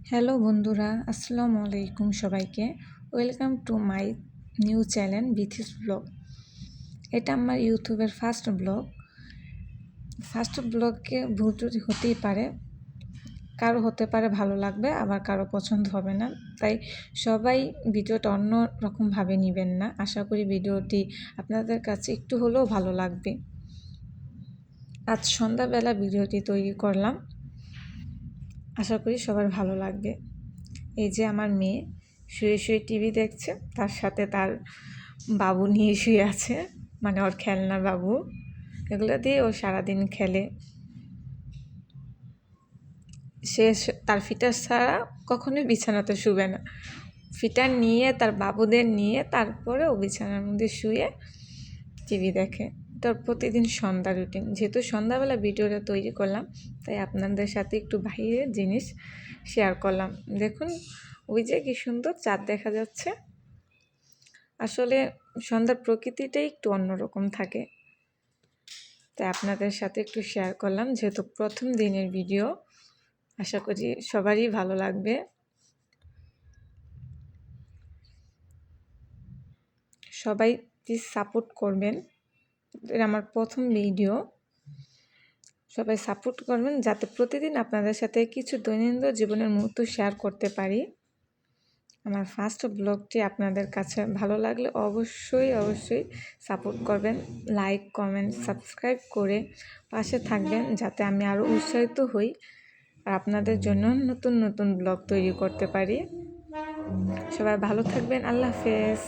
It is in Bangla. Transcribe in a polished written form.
হ্যালো বন্ধুরা, আসসালামু আলাইকুম সবাইকে। Welcome to my new channel Bithi's blog. এটা আমার ইউটিউবের ফার্স্ট ব্লগে ভুল ত্রুটি হতেই পারে, কারো হতে পারে ভালো লাগবে, আবার কারো পছন্দ হবে না। তাই সবাই ভিডিওটা অন্য রকমভাবে নেবেন না। আশা করি ভিডিওটি আপনাদের কাছে একটু হলেও ভালো লাগবে। আজ সন্ধ্যাবেলা ভিডিওটি তৈরি করলাম, আশা করি সবার ভালো লাগবে। এই যে আমার মেয়ে শুয়ে শুয়ে টিভি দেখছে, তার সাথে তার বাবু নিয়ে শুয়ে আছে, মানে ওর খেলনা বাবু। এগুলো দিয়ে ও সারাদিন খেলে। সে তার ফিটার ছাড়া কখনোই বিছানাতে শুবে না। ফিটার নিয়ে তার বাবুদের নিয়ে তারপরে ও বিছানার মধ্যে শুয়ে টিভি দেখে। তার প্রতিদিন সন্ধ্যা রুটিন। যেহেতু সন্ধ্যাবেলা ভিডিওটা তৈরি করলাম, তাই আপনাদের সাথে একটু বাইরের জিনিস শেয়ার করলাম। দেখুন, ওই যে কি সুন্দর চাঁদ দেখা যাচ্ছে। আসলে সন্ধ্যার প্রকৃতিটাই একটু অন্যরকম থাকে, তাই আপনাদের সাথে একটু শেয়ার করলাম। যেহেতু প্রথম দিনের ভিডিও, আশা করি সবারই ভালো লাগবে। সবাই প্লিজ সাপোর্ট করবেন। এটা আমার প্রথম ভিডিও, সবাই সাপোর্ট করবেন যাতে প্রতিদিন আপনাদের সাথে কিছু দৈনন্দিন জীবনের মুহূর্ত শেয়ার করতে পারি। আমার ফার্স্ট ব্লগটি আপনাদের কাছে ভালো লাগলে অবশ্যই সাপোর্ট করবেন। লাইক, কমেন্ট, সাবস্ক্রাইব করে পাশে থাকবেন, যাতে আমি আরও উৎসাহিত হই আর আপনাদের জন্য নতুন ব্লগ তৈরি করতে পারি। সবাই ভালো থাকবেন। আল্লাহ হাফেজ।